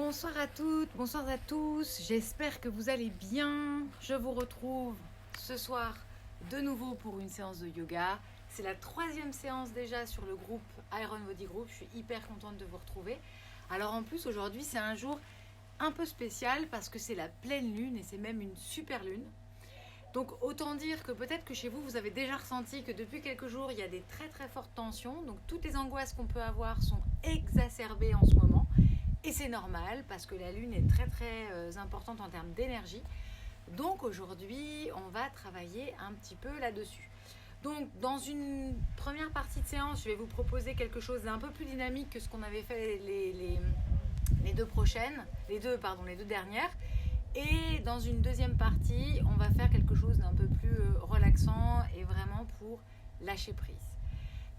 Bonsoir à toutes, bonsoir à tous, j'espère que vous allez bien. Je vous retrouve ce soir de nouveau pour une séance de yoga. C'est la 3e séance déjà sur le groupe Iron Body Group, je suis hyper contente de vous retrouver. Alors en plus aujourd'hui c'est un jour un peu spécial parce que c'est la pleine lune et c'est même une super lune. Donc autant dire que peut-être que chez vous, vous avez déjà ressenti que depuis quelques jours, il y a des très très fortes tensions. Donc toutes les angoisses qu'on peut avoir sont exacerbées en ce moment. Et c'est normal parce que la lune est très très importante en termes d'énergie. Donc aujourd'hui, on va travailler un petit peu là-dessus. Donc dans une première partie de séance, je vais vous proposer quelque chose d'un peu plus dynamique que ce qu'on avait fait les deux dernières. Et dans une deuxième partie, on va faire quelque chose d'un peu plus relaxant et vraiment pour lâcher prise.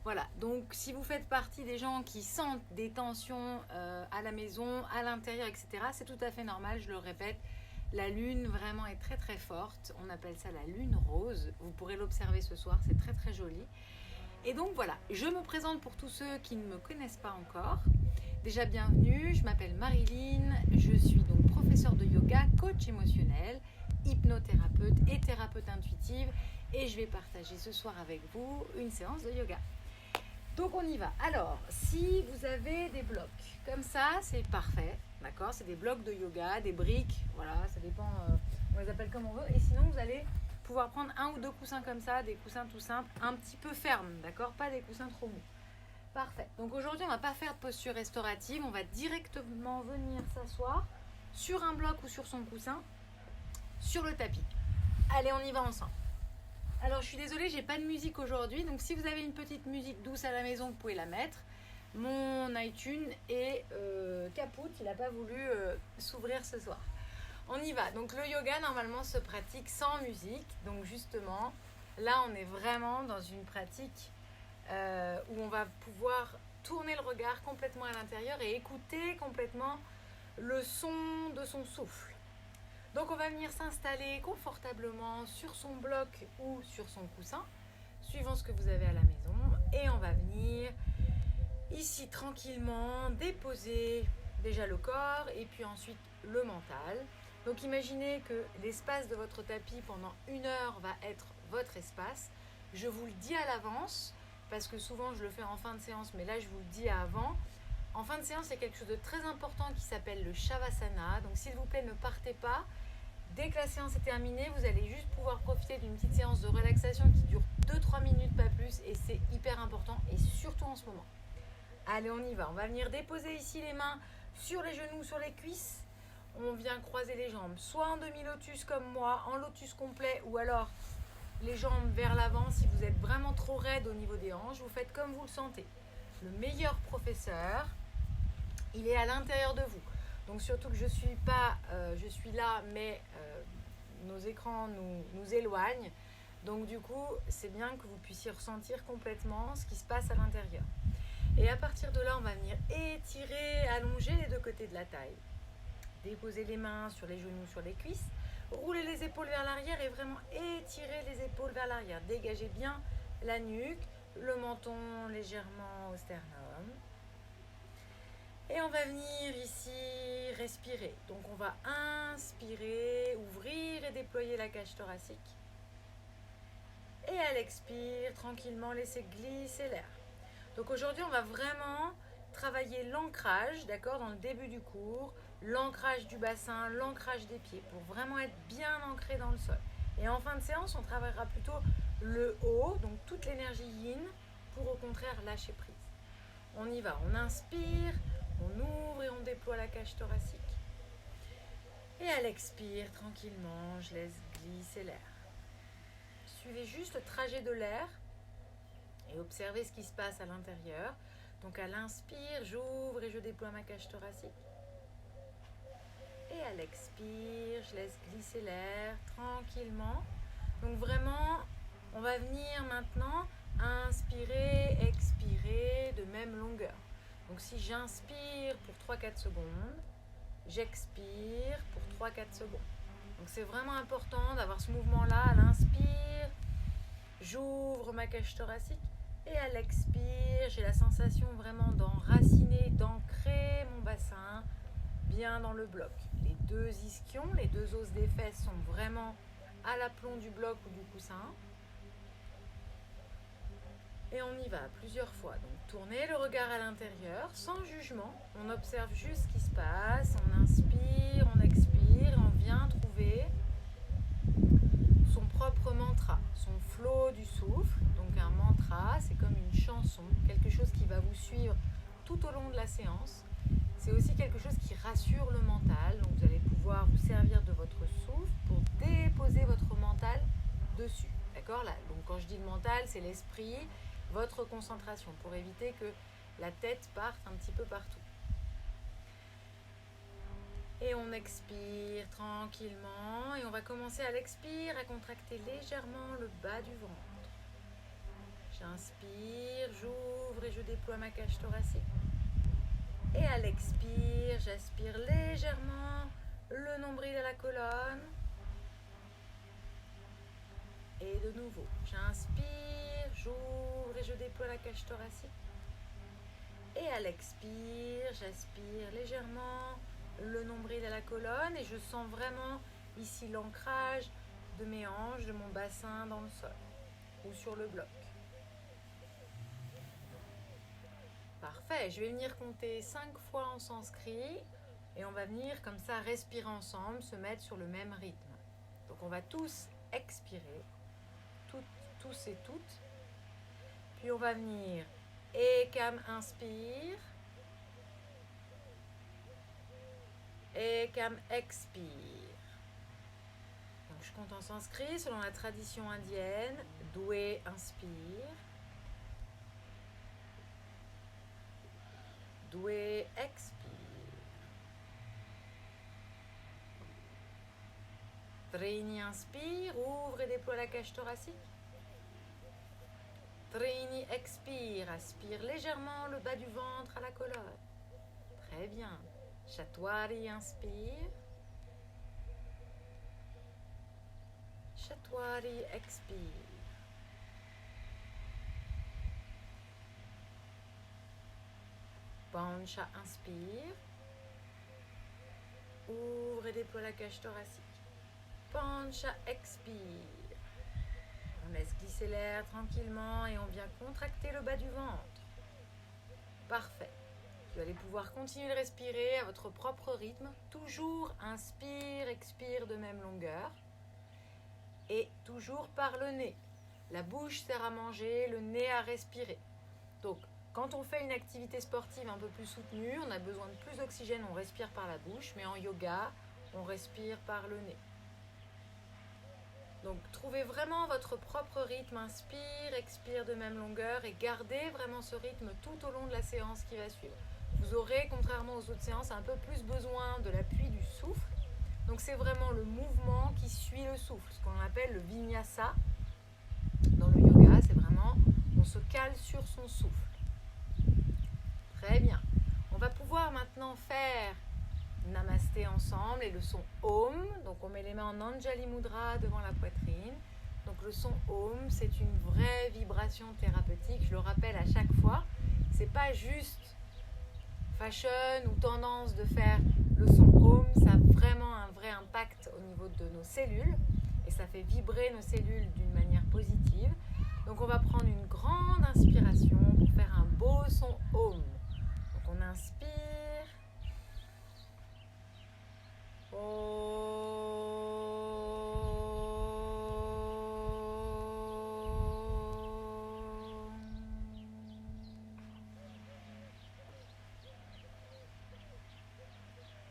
Voilà, donc si vous faites partie des gens qui sentent des tensions à la maison, à l'intérieur, etc., c'est tout à fait normal, je le répète. La lune vraiment est très très forte, on appelle ça la lune rose. Vous pourrez l'observer ce soir, c'est très très joli. Et donc voilà, je me présente pour tous ceux qui ne me connaissent pas encore. Déjà bienvenue, je m'appelle Marilyn, je suis donc professeure de yoga, coach émotionnel, hypnothérapeute et thérapeute intuitive et je vais partager ce soir avec vous une séance de yoga. Donc on y va. Alors, si vous avez des blocs comme ça, c'est parfait, d'accord? C'est des blocs de yoga, des briques, voilà, ça dépend, on les appelle comme on veut. Et sinon, vous allez pouvoir prendre un ou deux coussins comme ça, des coussins tout simples, un petit peu fermes, d'accord? Pas des coussins trop mous. Parfait. Donc aujourd'hui, on ne va pas faire de posture restaurative. On va directement venir s'asseoir sur un bloc ou sur son coussin, sur le tapis. Allez, on y va ensemble. Alors, je suis désolée, j'ai pas de musique aujourd'hui. Donc, si vous avez une petite musique douce à la maison, vous pouvez la mettre. Mon iTunes est capoute. Il n'a pas voulu s'ouvrir ce soir. On y va. Donc, le yoga, normalement, se pratique sans musique. Donc, justement, là, on est vraiment dans une pratique où on va pouvoir tourner le regard complètement à l'intérieur et écouter complètement le son de son souffle. Donc on va venir s'installer confortablement sur son bloc ou sur son coussin, suivant ce que vous avez à la maison. Et on va venir ici tranquillement déposer déjà le corps et puis ensuite le mental. Donc imaginez que l'espace de votre tapis pendant 1 heure va être votre espace. Je vous le dis à l'avance, parce que souvent je le fais en fin de séance, mais là je vous le dis avant. En fin de séance, il y a quelque chose de très important qui s'appelle le Shavasana. Donc s'il vous plaît, ne partez pas. Dès que la séance est terminée, vous allez juste pouvoir profiter d'une petite séance de relaxation qui dure 2-3 minutes, pas plus. Et c'est hyper important, et surtout en ce moment. Allez, on y va. On va venir déposer ici les mains sur les genoux, sur les cuisses. On vient croiser les jambes, soit en demi-lotus comme moi, en lotus complet, ou alors les jambes vers l'avant. Si vous êtes vraiment trop raide au niveau des hanches, vous faites comme vous le sentez. Le meilleur professeur, il est à l'intérieur de vous. Donc surtout que je suis là, mais nos écrans nous éloignent. Donc du coup, c'est bien que vous puissiez ressentir complètement ce qui se passe à l'intérieur. Et à partir de là, on va venir étirer, allonger les deux côtés de la taille. Déposer les mains sur les genoux, sur les cuisses. Rouler les épaules vers l'arrière et vraiment étirer les épaules vers l'arrière. Dégagez bien la nuque, le menton légèrement au sternum. Et on va venir ici respirer. Donc on va inspirer, ouvrir et déployer la cage thoracique. Et à l'expire, tranquillement, laisser glisser l'air. Donc aujourd'hui, on va vraiment travailler l'ancrage, d'accord, dans le début du cours, l'ancrage du bassin, l'ancrage des pieds, pour vraiment être bien ancré dans le sol. Et en fin de séance, on travaillera plutôt le haut, donc toute l'énergie yin, pour au contraire lâcher prise. On y va, on inspire, on ouvre et on déploie la cage thoracique. Et à l'expire, tranquillement, je laisse glisser l'air. Suivez juste le trajet de l'air et observez ce qui se passe à l'intérieur. Donc à l'inspire, j'ouvre et je déploie ma cage thoracique. Et à l'expire, je laisse glisser l'air tranquillement. Donc vraiment, on va venir maintenant inspirer, expirer de même longueur. Donc si j'inspire pour 3-4 secondes, j'expire pour 3-4 secondes. Donc c'est vraiment important d'avoir ce mouvement-là. À l'inspire, j'ouvre ma cage thoracique. Et à l'expire, j'ai la sensation vraiment d'enraciner, d'ancrer mon bassin bien dans le bloc. Les deux ischions, les deux os des fesses sont vraiment à l'aplomb du bloc ou du coussin. Et on y va plusieurs fois. Donc tournez le regard à l'intérieur, sans jugement. On observe juste ce qui se passe. On inspire, on expire, et on vient trouver son propre mantra, son flow du souffle. Donc un mantra, c'est comme une chanson, quelque chose qui va vous suivre tout au long de la séance. C'est aussi quelque chose qui rassure le mental. Donc vous allez pouvoir vous servir de votre souffle pour déposer votre mental dessus. D'accord là, donc quand je dis le mental, c'est l'esprit, votre concentration, pour éviter que la tête parte un petit peu partout. Et on expire tranquillement et on va commencer à l'expire à contracter légèrement le bas du ventre. J'inspire, j'ouvre et je déploie ma cage thoracique. Et à l'expire, j'aspire légèrement le nombril à la colonne. Et de nouveau, j'inspire, j'ouvre et je déploie la cage thoracique. Et à l'expire, j'aspire légèrement le nombril à la colonne et je sens vraiment ici l'ancrage de mes hanches, de mon bassin dans le sol ou sur le bloc. Parfait, je vais venir compter 5 fois en sanskrit et on va venir comme ça respirer ensemble, se mettre sur le même rythme. Donc on va tous expirer, tous et toutes. Puis on va venir Ekam, inspire. Ekam, expire. Donc je compte en sanskrit selon la tradition indienne. Doué, inspire. Doué, expire. Trini, inspire, ouvre et déploie la cage thoracique. Trini, expire, aspire légèrement le bas du ventre à la colonne. Très bien. Chatwari, inspire. Chatwari, expire. Pancha, inspire. Ouvre et déploie la cage thoracique. Pancha, expire. On laisse glisser l'air tranquillement et on vient contracter le bas du ventre. Parfait. Vous allez pouvoir continuer de respirer à votre propre rythme. Toujours inspire, expire de même longueur. Et toujours par le nez. La bouche sert à manger, le nez à respirer. Donc, quand on fait une activité sportive un peu plus soutenue, on a besoin de plus d'oxygène, on respire par la bouche. Mais en yoga, on respire par le nez. Donc, trouvez vraiment votre propre rythme. Inspire, expire de même longueur et gardez vraiment ce rythme tout au long de la séance qui va suivre. Vous aurez, contrairement aux autres séances, un peu plus besoin de l'appui du souffle. Donc, c'est vraiment le mouvement qui suit le souffle, ce qu'on appelle le vinyasa. Dans le yoga, c'est vraiment, on se cale sur son souffle. Très bien. On va pouvoir maintenant faire Namasté ensemble et le son Om. Donc on met les mains en Anjali Mudra devant la poitrine. Donc le son Om, c'est une vraie vibration thérapeutique. Je le rappelle à chaque fois. C'est pas juste fashion ou tendance de faire le son Om. Ça a vraiment un vrai impact au niveau de nos cellules et ça fait vibrer nos cellules d'une manière positive. Donc on va prendre une grande inspiration pour faire un beau son Om. Donc on inspire.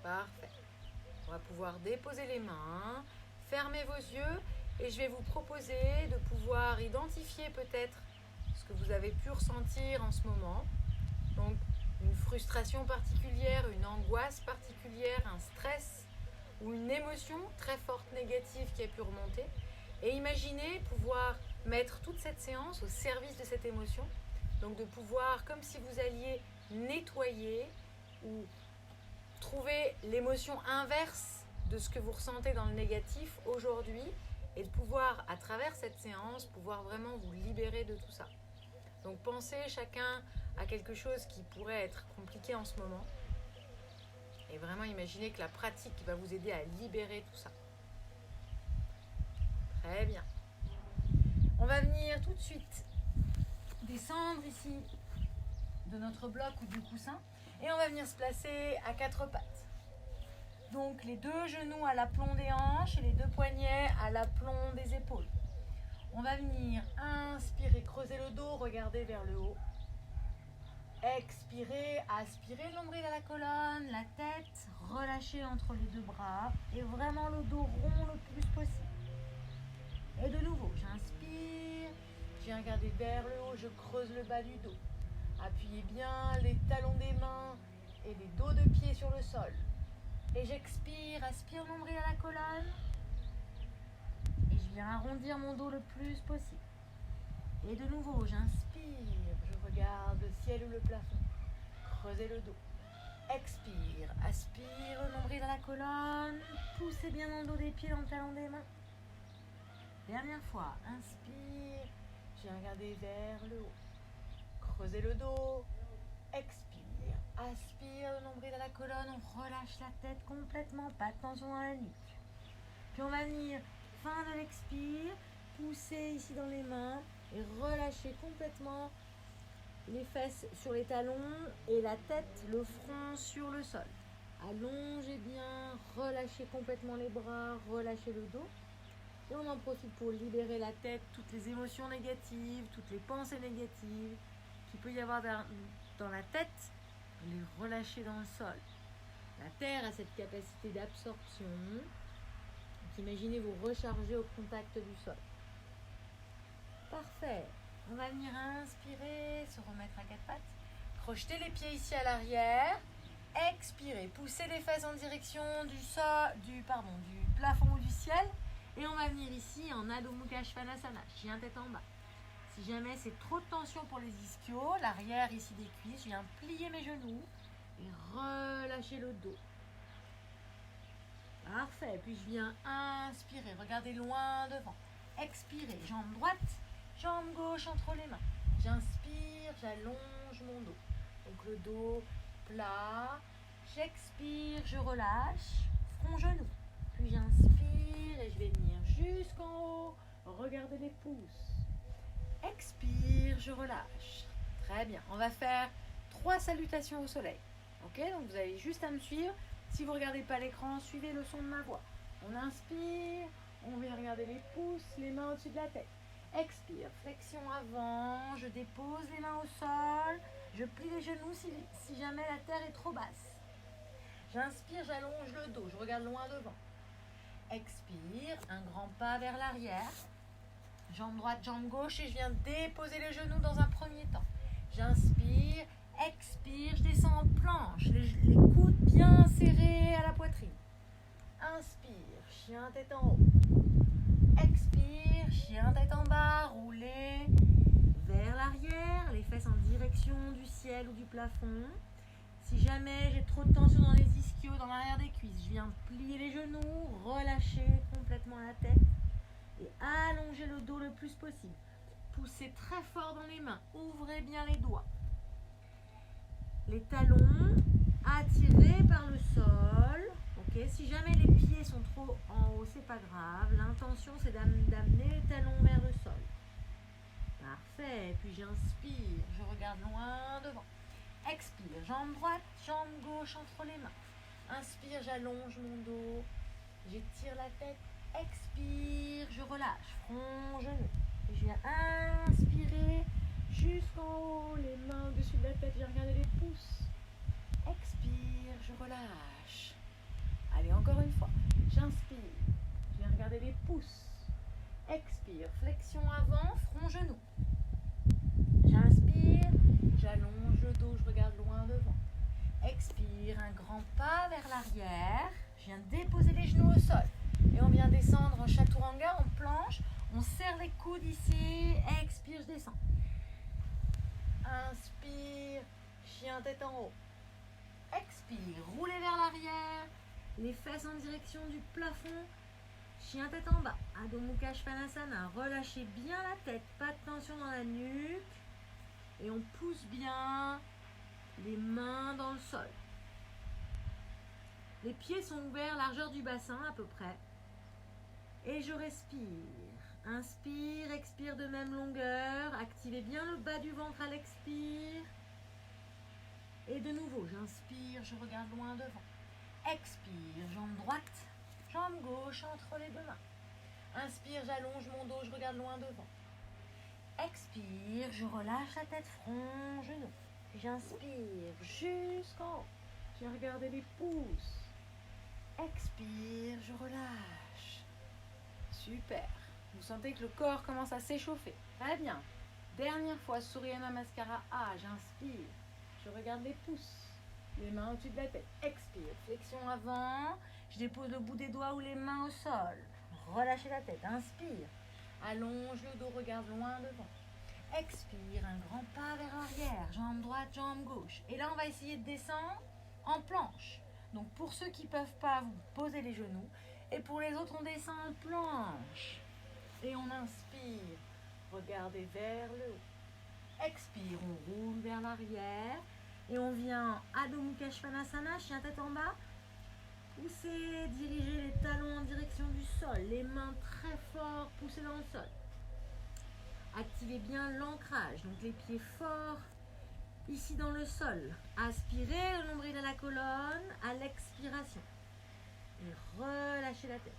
Parfait. On va pouvoir déposer les mains, fermer vos yeux et je vais vous proposer de pouvoir identifier peut-être ce que vous avez pu ressentir en ce moment. Donc une frustration particulière, une angoisse particulière, un stress ou une émotion très forte négative qui a pu remonter. Et imaginez pouvoir mettre toute cette séance au service de cette émotion. Donc de pouvoir, comme si vous alliez nettoyer ou trouver l'émotion inverse de ce que vous ressentez dans le négatif aujourd'hui et de pouvoir, à travers cette séance, pouvoir vraiment vous libérer de tout ça. Donc pensez chacun à quelque chose qui pourrait être compliqué en ce moment Et vraiment imaginez que la pratique va vous aider à libérer tout ça. Très bien. On va venir tout de suite descendre ici de notre bloc ou du coussin et on va venir se placer à quatre pattes. Donc les deux genoux à l'aplomb des hanches et les deux poignets à l'aplomb des épaules. On va venir inspirer, creuser le dos, regarder vers le haut. Expirer, aspirer l'ombril à la colonne, la tête relâchée entre les deux bras et vraiment le dos rond le plus possible. Et de nouveau, j'inspire, je viens regarder vers le haut, je creuse le bas du dos. Appuyez bien les talons des mains et les dos de pied sur le sol. Et j'expire, aspire l'ombril à la colonne. Et je viens arrondir mon dos le plus possible. Et de nouveau, j'inspire, je regarde le ciel ou le plafond. Creusez le dos. Expire, aspire le nombril à la colonne. Poussez bien dans le dos des pieds, dans le talon des mains. Dernière fois, inspire, je viens regarder vers le haut. Creusez le dos. Expire, aspire le nombril à la colonne. On relâche la tête complètement, pas de tension dans la nuque. Puis on va venir, fin de l'expire, pousser ici dans les mains et relâcher complètement les fesses sur les talons et la tête, le front sur le sol. Allongez bien, relâchez complètement les bras, relâchez le dos. Et on en profite pour libérer la tête, toutes les émotions négatives, toutes les pensées négatives qu'il peut y avoir dans la tête, les relâcher dans le sol. La terre a cette capacité d'absorption. Donc imaginez vous recharger au contact du sol. Parfait. On va venir inspirer, se remettre à quatre pattes. Projetez les pieds ici à l'arrière. Expirez, poussez les fesses en direction du plafond ou du ciel. Et on va venir ici en Adho Mukha Svanasana, chien tête en bas. Si jamais c'est trop de tension pour les ischios, l'arrière ici des cuisses, je viens plier mes genoux et relâcher le dos. Parfait. Puis je viens inspirer, regardez loin devant. Expirez, jambe droite, jambe gauche entre les mains. J'inspire, j'allonge mon dos. Donc le dos plat. J'expire, je relâche, front genou. Puis j'inspire et je vais venir jusqu'en haut. Regardez les pouces. Expire, je relâche. Très bien. On va faire 3 salutations au soleil. Ok, donc vous avez juste à me suivre. Si vous ne regardez pas l'écran, suivez le son de ma voix. On inspire, on vient regarder les pouces, les mains au-dessus de la tête. Expire, flexion avant, je dépose les mains au sol, je plie les genoux si jamais la terre est trop basse. J'inspire, j'allonge le dos, je regarde loin devant. Expire, un grand pas vers l'arrière. Jambe droite, jambe gauche et je viens déposer les genoux dans un premier temps. J'inspire, expire, je descends en planche, les coudes bien serrés à la poitrine. Inspire, chien tête en haut. Expire, chien tête en bas, roulez vers l'arrière, les fesses en direction du ciel ou du plafond. Si jamais j'ai trop de tension dans les ischios, dans l'arrière des cuisses, je viens plier les genoux, relâcher complètement la tête et allonger le dos le plus possible. Poussez très fort dans les mains, ouvrez bien les doigts. Les talons attirés par le sol. Okay. Si jamais les pieds sont trop en haut, c'est pas grave. L'intention, c'est d'amener les talons vers le sol. Parfait. Puis j'inspire, je regarde loin devant. Expire, jambe droite, jambe gauche entre les mains. Inspire, j'allonge mon dos. J'étire la tête. Expire, je relâche. Front, genou. Et je viens inspirer jusqu'en haut, les mains au-dessus de la tête. Je viens regarder les pouces. Expire, je relâche. Allez, encore une fois. J'inspire. Je viens regarder les pouces. Expire, flexion avant, front, genou. J'inspire, j'allonge le dos, je regarde loin devant. Expire, un grand pas vers l'arrière. Je viens déposer les genoux au sol. Et on vient descendre en chaturanga, en planche. On serre les coudes ici. Expire, je descends. Inspire, chien tête en haut. Expire, roulez vers l'arrière. Les fesses en direction du plafond. Chien tête en bas. Adho Mukha Svanasana. Relâchez bien la tête. Pas de tension dans la nuque. Et on pousse bien les mains dans le sol. Les pieds sont ouverts, largeur du bassin à peu près. Et je respire. Inspire, expire de même longueur. Activez bien le bas du ventre à l'expire. Et de nouveau, j'inspire, je regarde loin devant. Expire, jambe droite, jambe gauche entre les deux mains. Inspire, j'allonge mon dos, je regarde loin devant. Expire, je relâche la tête, front, genou. J'inspire jusqu'en haut. J'ai regardé les pouces. Expire, je relâche. Super. Vous sentez que le corps commence à s'échauffer. Très bien. Dernière fois, Surya Namaskara A. J'inspire. Je regarde les pouces. Les mains au-dessus de la tête. Expire. Flexion avant. Je dépose le bout des doigts ou les mains au sol. Relâchez la tête. Inspire. Allonge le dos, regarde loin devant. Expire, un grand pas vers l'arrière. Jambe droite, jambe gauche. Et là, on va essayer de descendre en planche. Donc, pour ceux qui ne peuvent pas, vous posez les genoux. Et pour les autres, on descend en planche. Et on inspire. Regardez vers le haut. Expire, on roule vers l'arrière. Et on vient Adho Mukha Svanasana, chien tête en bas. Poussez, dirigez les talons en direction du sol. Les mains très fort, poussez dans le sol. Activez bien l'ancrage, donc les pieds forts ici dans le sol. Aspirez le nombril à la colonne à l'expiration. Et relâchez la tête.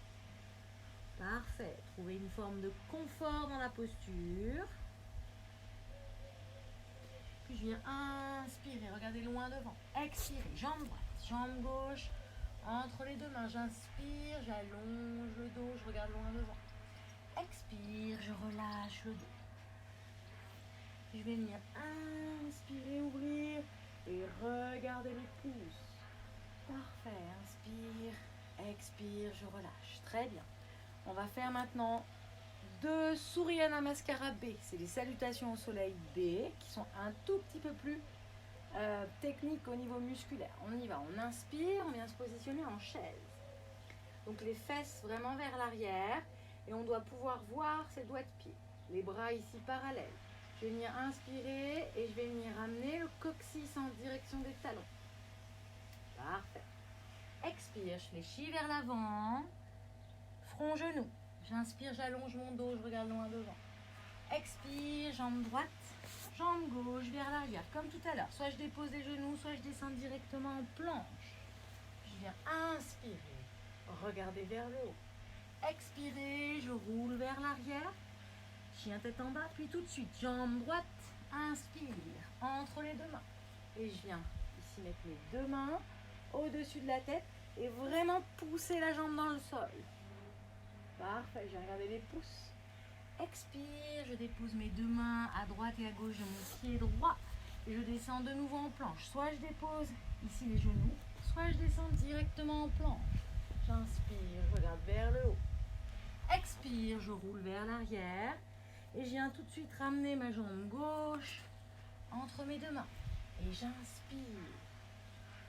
Parfait. Trouvez une forme de confort dans la posture. Puis je viens inspirer, regardez loin devant. Expirez, jambe droite, jambe gauche, entre les deux mains. J'inspire, j'allonge le dos, je regarde loin devant. Expire, je relâche le dos. Je vais venir inspirer, ouvrir et regarder les pouces. Parfait, inspire, expire, je relâche. Très bien. On va faire maintenant 2 Surya Namaskara B. C'est les salutations au soleil B qui sont un tout petit peu plus techniques au niveau musculaire. On y va, on inspire, on vient se positionner en chaise. Donc les fesses vraiment vers l'arrière et on doit pouvoir voir ses doigts de pied. Les bras ici parallèles. Je vais venir inspirer et je vais venir amener le coccyx en direction des talons. Parfait. Expire, je fléchis vers l'avant. Front, genou. J'inspire, j'allonge mon dos, je regarde loin devant. Expire, jambe droite, jambe gauche vers l'arrière, comme tout à l'heure. Soit je dépose les genoux, soit je descends directement en planche. Je viens inspirer, regarder vers le haut. Expirer, je roule vers l'arrière. Chien tête en bas, puis tout de suite, jambe droite, inspire, entre les deux mains. Et je viens ici mettre mes deux mains au-dessus de la tête et vraiment pousser la jambe dans le sol. Parfait, je vais regarder les pouces. Expire, je dépose mes deux mains à droite et à gauche de mon pied droit. Et je descends de nouveau en planche. Soit je dépose ici les genoux, soit je descends directement en planche. J'inspire, je regarde vers le haut. Expire, je roule vers l'arrière. Et je viens tout de suite ramener ma jambe gauche entre mes deux mains. Et j'inspire.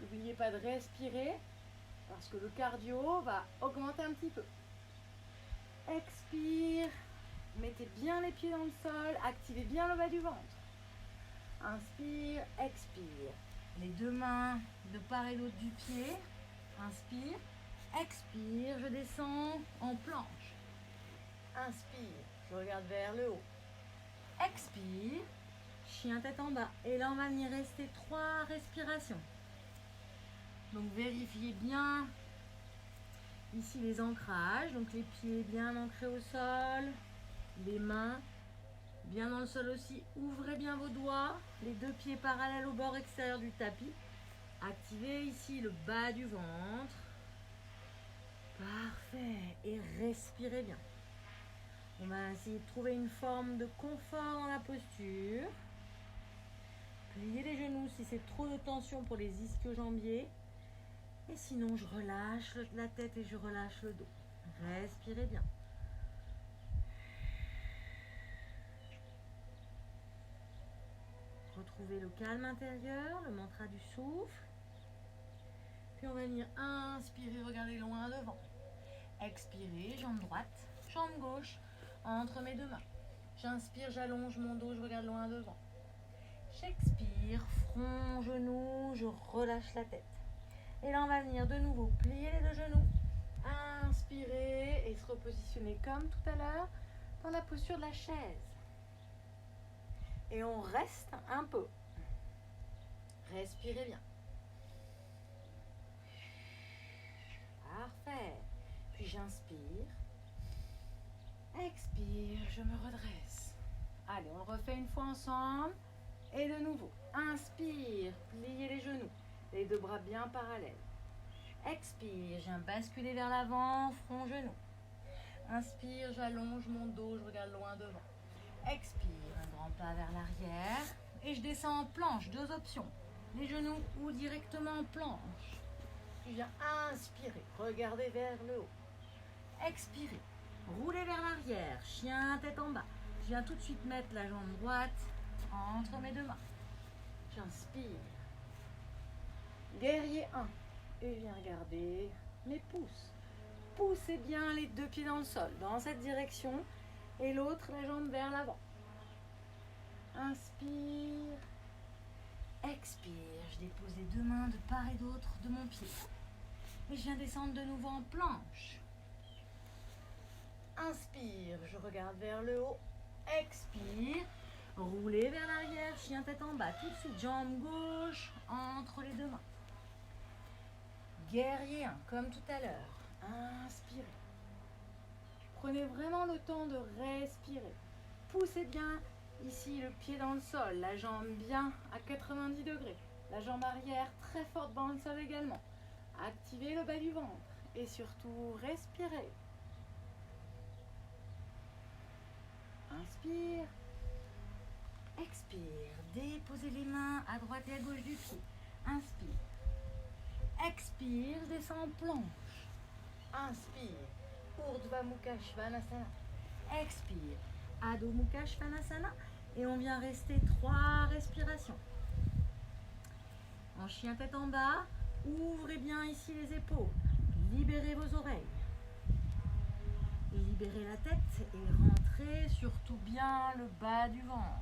N'oubliez pas de respirer parce que le cardio va augmenter un petit peu. Expire. Mettez bien les pieds dans le sol. Activez bien le bas du ventre. Inspire, expire. Les deux mains de part et d'autre du pied. Inspire, expire, je descends en planche. Inspire, je regarde vers le haut. Expire, chien tête en bas. Et là, on va venir rester 3 respirations. Donc, vérifiez bien ici les ancrages. Donc, les pieds bien ancrés au sol. Les mains bien dans le sol aussi. Ouvrez bien vos doigts. Les deux pieds parallèles au bord extérieur du tapis. Activez ici le bas du ventre. Parfait. Et respirez bien. On va essayer de trouver une forme de confort dans la posture. Pliez les genoux si c'est trop de tension pour les ischio-jambiers. Et sinon, je relâche la tête et je relâche le dos. Respirez bien. Retrouvez le calme intérieur, le mantra du souffle. Puis on va venir inspirer, regarder loin devant. Expirez, jambe droite, jambe gauche, entre mes deux mains. J'inspire, j'allonge mon dos, je regarde loin devant. J'expire, front, genou, je relâche la tête. Et là, on va venir de nouveau plier les deux genoux. Inspirer et se repositionner comme tout à l'heure dans la posture de la chaise. Et on reste un peu. Respirez bien. Parfait. Puis j'inspire. Expire, je me redresse. Allez, on le refait une fois ensemble. Et de nouveau, inspire, pliez les genoux. Les deux bras bien parallèles. Expire, je viens basculer vers l'avant, front, genou. Inspire, j'allonge mon dos, je regarde loin devant. Expire, un grand pas vers l'arrière. Et je descends en planche, deux options. Les genoux ou directement en planche. Je viens inspirer, regardez vers le haut. Expirez, roulez vers l'arrière, chien tête en bas. Je viens tout de suite mettre la jambe droite entre mes deux mains. J'inspire. Guerrier 1. Et je viens regarder mes pouces. Poussez bien les deux pieds dans le sol, dans cette direction. Et l'autre, la jambe vers l'avant. Inspire. Expire. Je dépose les deux mains de part et d'autre de mon pied. Et je viens descendre de nouveau en planche. Inspire. Je regarde vers le haut. Expire. Roulez vers l'arrière, chien tête en bas. Tout de suite, jambe gauche entre les deux mains. Guerrier 1, comme tout à l'heure. Inspirez. Prenez vraiment le temps de respirer. Poussez bien ici le pied dans le sol, la jambe bien à 90 degrés. La jambe arrière très forte dans le sol également. Activez le bas du ventre et surtout respirez. Inspire. Expire. Déposez les mains à droite et à gauche du pied. Inspire. Expire, je descends en planche. Inspire. Urdhva Mukha Svanasana. Expire. Adho Mukha Svanasana. Et on vient rester 3 respirations. En chien tête en bas, ouvrez bien ici les épaules. Libérez vos oreilles. Libérez la tête et rentrez surtout bien le bas du ventre.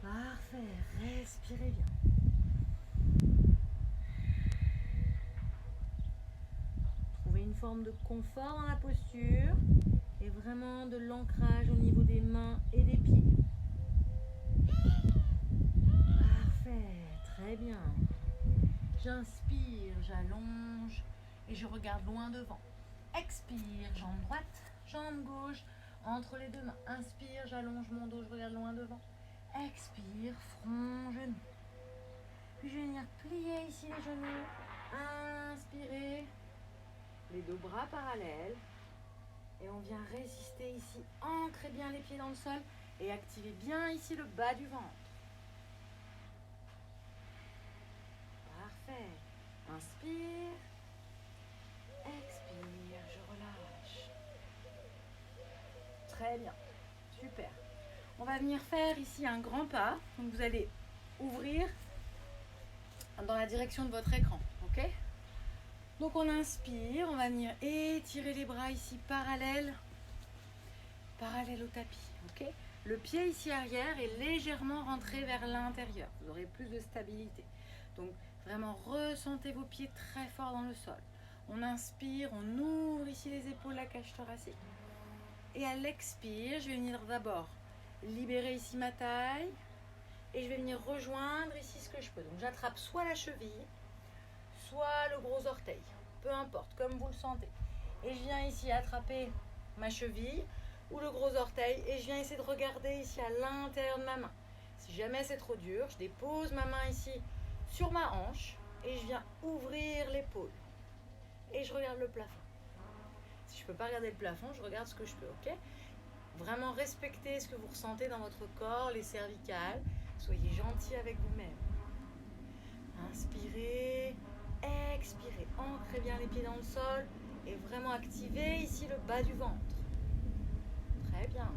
Parfait, respirez bien. Trouvez une forme de confort dans la posture et vraiment de l'ancrage au niveau des mains et des pieds. Parfait, très bien. J'inspire, j'allonge et je regarde loin devant. Expire, jambe droite, jambe gauche, entre les deux mains. Inspire, j'allonge mon dos, je regarde loin devant. Expire, front, genou. Puis je vais venir plier ici les genoux. Inspirez, les deux bras parallèles. Et on vient résister ici. Ancrez bien les pieds dans le sol et activez bien ici le bas du ventre. Parfait. Inspire. Expire, je relâche. Très bien. Super. On va venir faire ici un grand pas. Donc vous allez ouvrir dans la direction de votre écran. Ok ? Donc on inspire, on va venir étirer les bras ici parallèles au tapis. Ok ? Le pied ici arrière est légèrement rentré vers l'intérieur. Vous aurez plus de stabilité. Donc vraiment ressentez vos pieds très fort dans le sol. On inspire, on ouvre ici les épaules, la cage thoracique. Et à l'expire, je vais venir d'abord libérer ici ma taille. Et je vais venir rejoindre ici ce que je peux. Donc j'attrape soit la cheville, soit le gros orteil. Peu importe, comme vous le sentez. Et je viens ici attraper ma cheville ou le gros orteil. Et je viens essayer de regarder ici à l'intérieur de ma main. Si jamais c'est trop dur, je dépose ma main ici sur ma hanche. Et je viens ouvrir l'épaule. Et je regarde le plafond. Si je ne peux pas regarder le plafond, je regarde ce que je peux, ok ? Vraiment respectez ce que vous ressentez dans votre corps, les cervicales. Soyez gentil avec vous-même. Inspirez, expirez. Ancrez bien les pieds dans le sol et vraiment activez ici le bas du ventre. Très bien.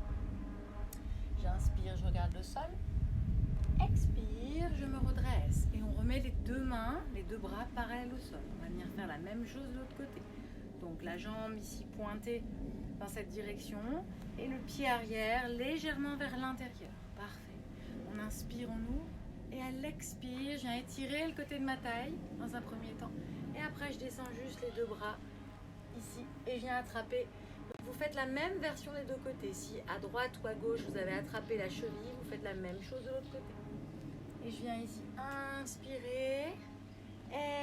J'inspire, je regarde le sol. Expire, je me redresse. Et on remet les deux mains, les deux bras parallèles au sol. On va venir faire la même chose de l'autre côté. Donc la jambe ici pointée dans cette direction et le pied arrière légèrement vers l'intérieur. Parfait. On inspire, on ouvre. Et à l'expire, je viens étirer le côté de ma taille dans un premier temps. Et après, je descends juste les deux bras ici et je viens attraper. Donc, vous faites la même version des deux côtés. Si à droite ou à gauche, vous avez attrapé la cheville, vous faites la même chose de l'autre côté. Et je viens ici inspirer,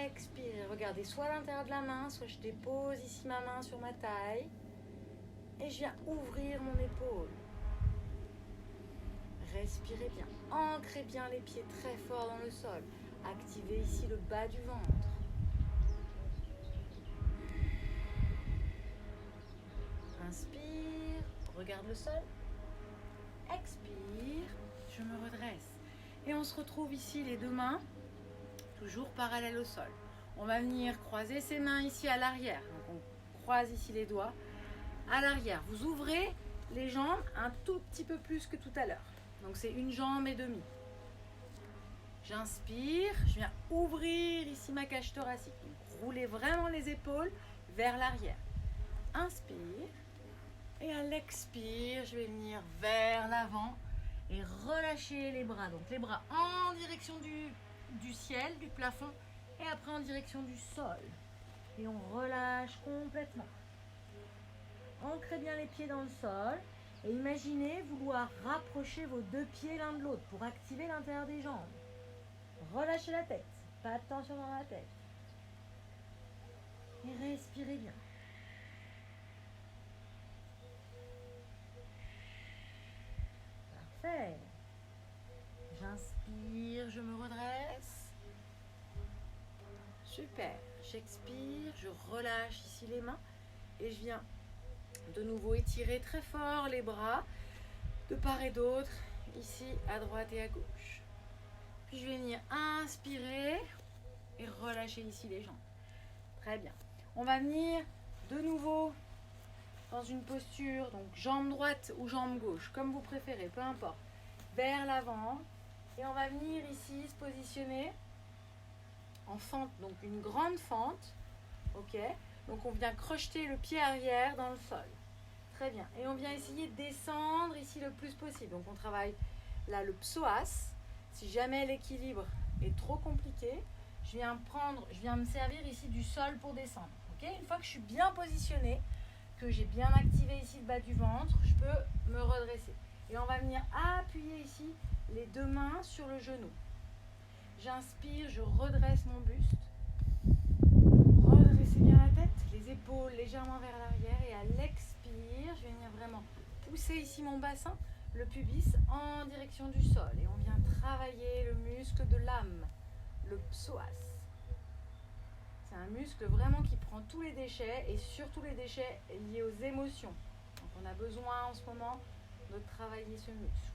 expirer. Regardez, soit à l'intérieur de la main, soit je dépose ici ma main sur ma taille. Et je viens ouvrir mon épaule. Respirez bien. Ancrez bien les pieds très fort dans le sol. Activez ici le bas du ventre. Inspire, regarde le sol. Expire, je me redresse. Et on se retrouve ici les deux mains, toujours parallèles au sol. On va venir croiser ses mains ici à l'arrière. Donc on croise ici les doigts. À l'arrière, vous ouvrez les jambes un tout petit peu plus que tout à l'heure. Donc c'est une jambe et demie. J'inspire, je viens ouvrir ici ma cage thoracique. Donc roulez vraiment les épaules vers l'arrière. Inspire. Et à l'expire, je vais venir vers l'avant et relâcher les bras. Donc les bras en direction du ciel, du plafond, et après en direction du sol. Et on relâche complètement. Ancrez bien les pieds dans le sol. Et imaginez vouloir rapprocher vos deux pieds l'un de l'autre pour activer l'intérieur des jambes. Relâchez la tête. Pas de tension dans la tête. Et respirez bien. Parfait. J'inspire, je me redresse. Super. J'expire, je relâche ici les mains et je viens de nouveau étirer très fort les bras de part et d'autre, ici à droite et à gauche. Puis je vais venir inspirer et relâcher ici les jambes. Très bien. On va venir de nouveau dans une posture, donc jambe droite ou jambe gauche, comme vous préférez, peu importe, vers l'avant. Et on va venir ici se positionner en fente, donc une grande fente. Ok. Donc on vient crocheter le pied arrière dans le sol. Très bien. Et on vient essayer de descendre ici le plus possible. Donc on travaille là le psoas. Si jamais l'équilibre est trop compliqué, je viens me servir ici du sol pour descendre. Ok. Une fois que je suis bien positionnée, que j'ai bien activé ici le bas du ventre, je peux me redresser. Et on va venir appuyer ici les deux mains sur le genou. J'inspire, je redresse mon buste. Redressez bien la tête, les épaules légèrement vers l'arrière et à l'expire, je vais venir vraiment pousser ici mon bassin, le pubis en direction du sol et on vient travailler le muscle de l'âme, le psoas. C'est un muscle vraiment qui prend tous les déchets et surtout les déchets liés aux émotions. Donc on a besoin en ce moment de travailler ce muscle.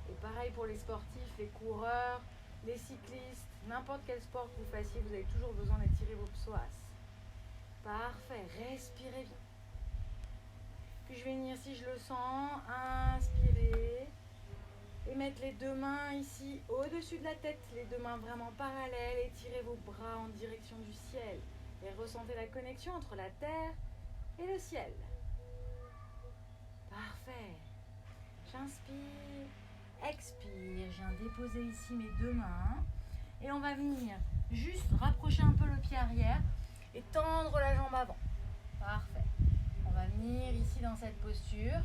Et pareil pour les sportifs, les coureurs, les cyclistes, n'importe quel sport que vous fassiez, vous avez toujours besoin d'étirer vos psoas. Parfait, respirez bien. Puis je vais venir, si je le sens, inspirer et mettre les deux mains ici au-dessus de la tête, les deux mains vraiment parallèles, étirez vos bras en direction du ciel et ressentez la connexion entre la terre et le ciel. Parfait. J'inspire, expire, je viens déposer ici mes deux mains et on va venir juste rapprocher un peu le pied arrière et tendre la jambe avant. Parfait. On va venir ici dans cette posture.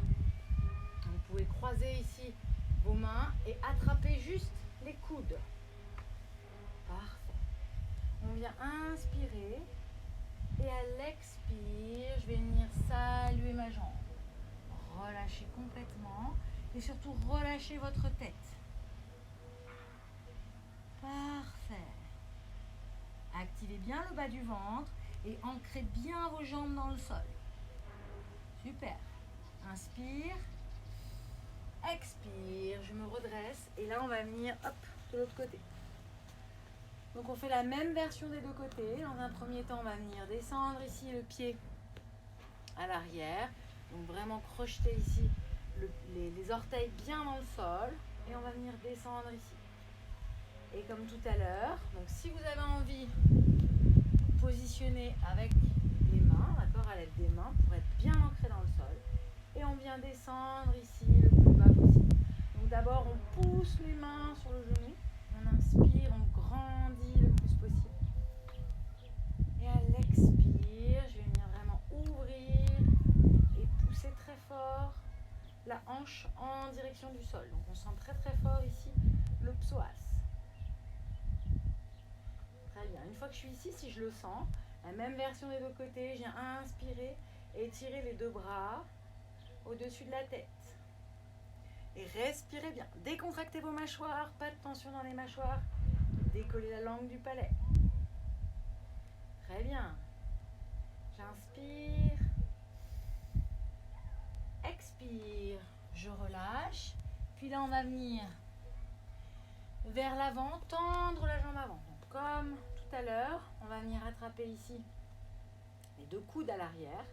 Vous pouvez croiser ici vos mains et attraper juste les coudes. Parfait. On vient inspirer et à l'expire, je vais venir saluer ma jambe. Relâchez complètement et surtout relâchez votre tête. Parfait. Activez bien le bas du ventre et ancrez bien vos jambes dans le sol. Super. Inspire. Expire. Je me redresse. Et là, on va venir de l'autre côté. Donc, on fait la même version des deux côtés. Dans un premier temps, on va venir descendre ici le pied à l'arrière. Donc, vraiment crocheter ici les orteils bien dans le sol. Et on va venir descendre ici. Et comme tout à l'heure, donc si vous avez envie de positionner avec les mains, d'accord, à l'aide des mains, pour être bien ancré dans le sol. Et on vient descendre ici le plus bas possible. Donc d'abord, on pousse les mains sur le genou. l'inspire, on grandit le plus possible. Et à l'expire, je vais venir vraiment ouvrir et pousser très fort la hanche en direction du sol. Donc on sent très très fort ici le psoas. Très bien. Une fois que je suis ici, si je le sens, la même version des deux côtés, je viens inspirer et étirer les deux bras au-dessus de la tête. Et respirez bien. Décontractez vos mâchoires, pas de tension dans les mâchoires. Décollez la langue du palais. Très bien. J'inspire. Expire. Je relâche. Puis là, on va venir vers l'avant, tendre la jambe avant. Donc, comme tout à l'heure, on va venir attraper ici les deux coudes à l'arrière.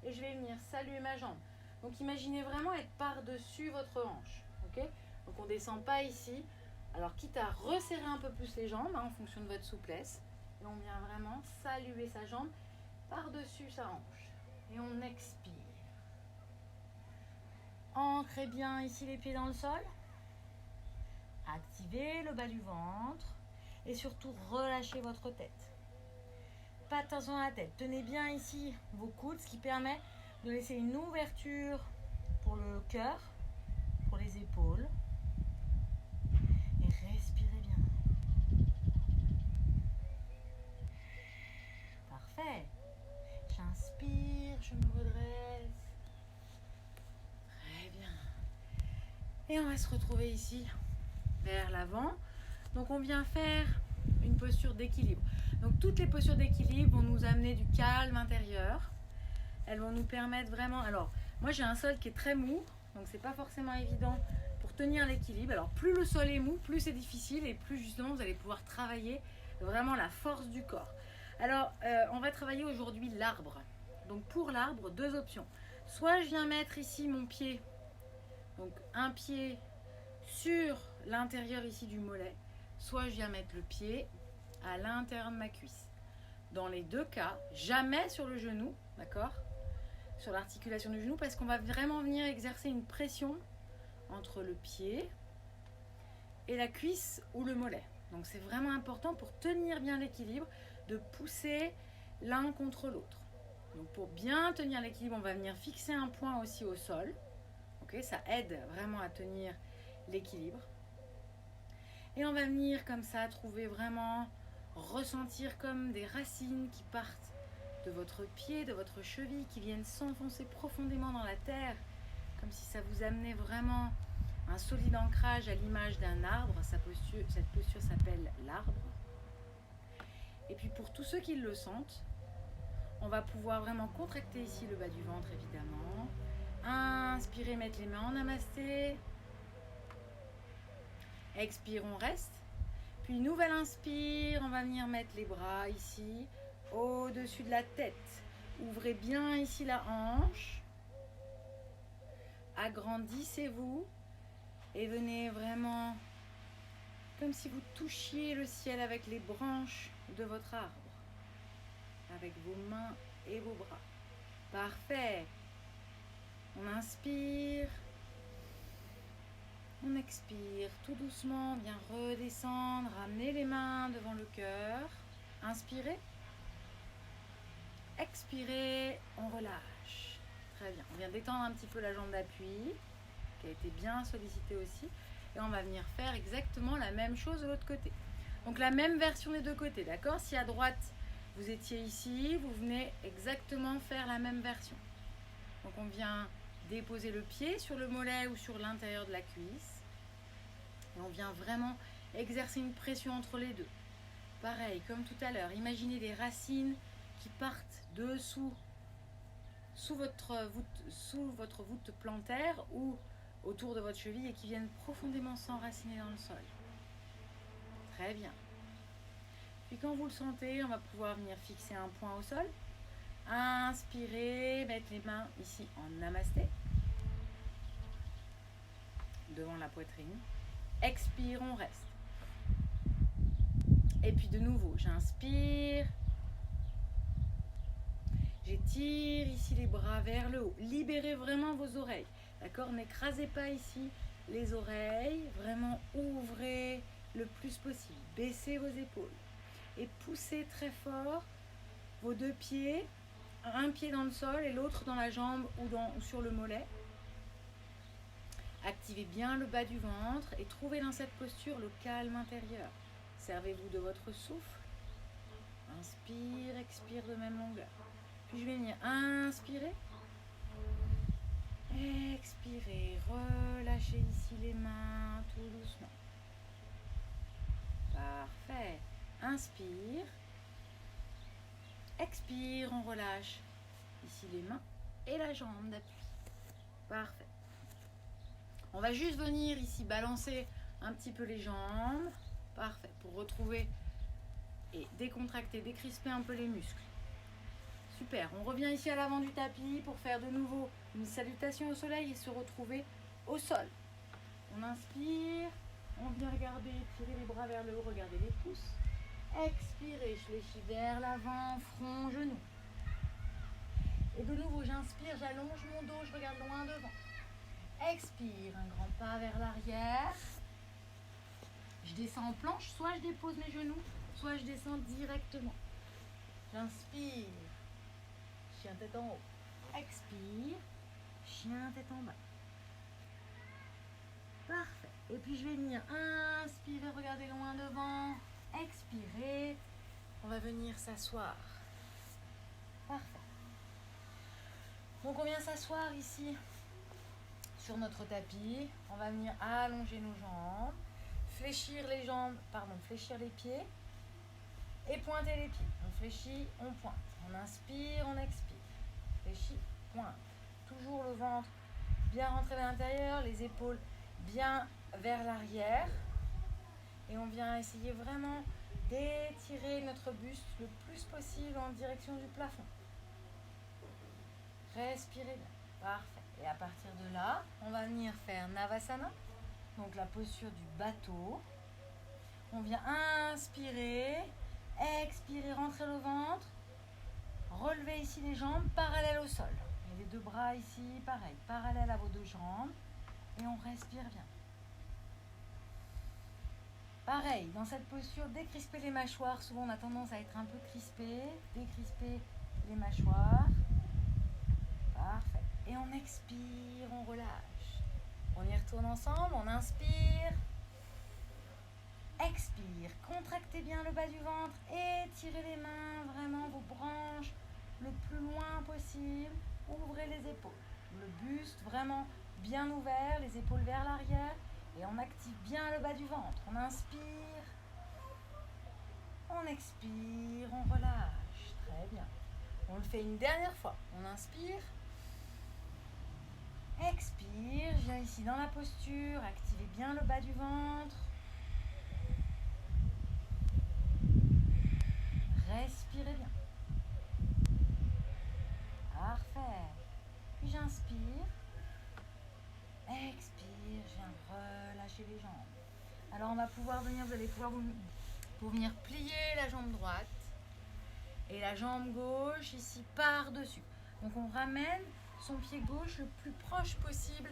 Et je vais venir saluer ma jambe. Donc imaginez vraiment être par-dessus votre hanche. Okay, donc on ne descend pas ici. Alors quitte à resserrer un peu plus les jambes en fonction de votre souplesse. Et on vient vraiment saluer sa jambe par-dessus sa hanche. Et on expire. Ancrez bien ici les pieds dans le sol. Activez le bas du ventre. Et surtout relâchez votre tête. Pas de tension dans la tête. Tenez bien ici vos coudes, ce qui permet de laisser une ouverture pour le cœur, pour les épaules. Et respirez bien. Parfait. J'inspire, je me redresse. Très bien. Et on va se retrouver ici, vers l'avant. Donc on vient faire une posture d'équilibre. Donc toutes les postures d'équilibre vont nous amener du calme intérieur. Elles vont nous permettre vraiment... Alors, moi j'ai un sol qui est très mou, donc c'est pas forcément évident pour tenir l'équilibre. Alors plus le sol est mou, plus c'est difficile et plus justement vous allez pouvoir travailler vraiment la force du corps. Alors, on va travailler aujourd'hui l'arbre. Donc pour l'arbre, deux options. Soit je viens mettre ici mon pied, donc un pied sur l'intérieur ici du mollet, soit je viens mettre le pied à l'intérieur de ma cuisse. Dans les deux cas, jamais sur le genou, d'accord ? Sur l'articulation du genou, parce qu'on va vraiment venir exercer une pression entre le pied et la cuisse ou le mollet. Donc c'est vraiment important pour tenir bien l'équilibre, de pousser l'un contre l'autre. Donc pour bien tenir l'équilibre, on va venir fixer un point aussi au sol. Okay, ça aide vraiment à tenir l'équilibre. Et on va venir comme ça trouver vraiment, ressentir comme des racines qui partent de votre pied, de votre cheville, qui viennent s'enfoncer profondément dans la terre, comme si ça vous amenait vraiment un solide ancrage à l'image d'un arbre. Cette posture s'appelle l'arbre. Et puis pour tous ceux qui le sentent, on va pouvoir vraiment contracter ici le bas du ventre évidemment. Inspirez, mettre les mains en namasté. Expire, on reste. Puis nouvelle inspire, on va venir mettre les bras ici, au-dessus de la tête. Ouvrez bien ici la hanche. Agrandissez-vous. Et venez vraiment comme si vous touchiez le ciel avec les branches de votre arbre. Avec vos mains et vos bras. Parfait. On inspire. On expire tout doucement, on vient redescendre, ramener les mains devant le cœur. Inspirez. Expirez, on relâche. Très bien. On vient détendre un petit peu la jambe d'appui, qui a été bien sollicitée aussi. Et on va venir faire exactement la même chose de l'autre côté. Donc la même version des deux côtés, d'accord ? Si à droite, vous étiez ici, vous venez exactement faire la même version. Donc on vient déposer le pied sur le mollet ou sur l'intérieur de la cuisse. Et on vient vraiment exercer une pression entre les deux. Pareil, comme tout à l'heure, imaginez des racines qui partent dessous, sous votre voûte plantaire ou autour de votre cheville et qui viennent profondément s'enraciner dans le sol. Très bien. Puis quand vous le sentez, on va pouvoir venir fixer un point au sol. Inspirez, mettre les mains ici en namasté, devant la poitrine. Expire, on reste. Et puis de nouveau, j'inspire. J'étire ici les bras vers le haut. Libérez vraiment vos oreilles. D'accord ? N'écrasez pas ici les oreilles. Vraiment ouvrez le plus possible. Baissez vos épaules et poussez très fort vos deux pieds, un pied dans le sol et l'autre dans la jambe ou sur le mollet. Activez bien le bas du ventre et trouvez dans cette posture le calme intérieur. Servez-vous de votre souffle. Inspire, expire de même longueur. Puis je vais venir inspirer. Expirez, relâchez ici les mains tout doucement. Parfait. Inspire. Expire, on relâche ici les mains et la jambe d'appui. Parfait. On va juste venir ici balancer un petit peu les jambes. Parfait. Pour retrouver et décontracter, décrisper un peu les muscles. Super. On revient ici à l'avant du tapis pour faire de nouveau une salutation au soleil et se retrouver au sol. On inspire. On vient regarder, tirer les bras vers le haut, regardez les pouces. Expirez, je fléchis vers l'avant, front, genou. Et de nouveau, j'inspire, j'allonge mon dos, je regarde loin devant. Expire, un grand pas vers l'arrière. Je descends en planche, soit je dépose mes genoux, soit je descends directement. J'inspire, chien tête en haut. Expire, chien tête en bas. Parfait. Et puis je vais venir inspirer, regarder loin devant. Expirer. On va venir s'asseoir. Parfait. Donc on vient s'asseoir ici sur notre tapis. On va venir allonger nos jambes. Fléchir les jambes, fléchir les pieds. Et pointer les pieds. On fléchit, on pointe. On inspire, on expire. Fléchit, pointe. Toujours le ventre bien rentré vers l'intérieur, les épaules bien vers l'arrière. Et on vient essayer vraiment d'étirer notre buste le plus possible en direction du plafond. Respirez bien. Parfait. Et à partir de là, on va venir faire Navasana. Donc la posture du bateau. On vient inspirer, expirer, rentrer le ventre. Relevez ici les jambes parallèles au sol. Et les deux bras ici, pareil, parallèles à vos deux jambes. Et on respire bien. Pareil, dans cette posture, décrisper les mâchoires. Souvent, on a tendance à être un peu crispé. Décrisper les mâchoires. Parfait. Et on expire, on relâche. On y retourne ensemble, on inspire. Expire. Contractez bien le bas du ventre. Étirez les mains, vraiment vos branches le plus loin possible. Ouvrez les épaules. Le buste vraiment bien ouvert, les épaules vers l'arrière. Et on active bien le bas du ventre. On inspire. On expire. On relâche. Très bien. On le fait une dernière fois. On inspire. Expire. Je viens ici dans la posture. Activez bien le bas du ventre. Respirez bien. Parfait. Puis j'inspire. Expire, je viens relâcher les jambes. Alors on va pouvoir venir, vous allez pouvoir vous venir plier la jambe droite et la jambe gauche ici par-dessus. Donc on ramène son pied gauche le plus proche possible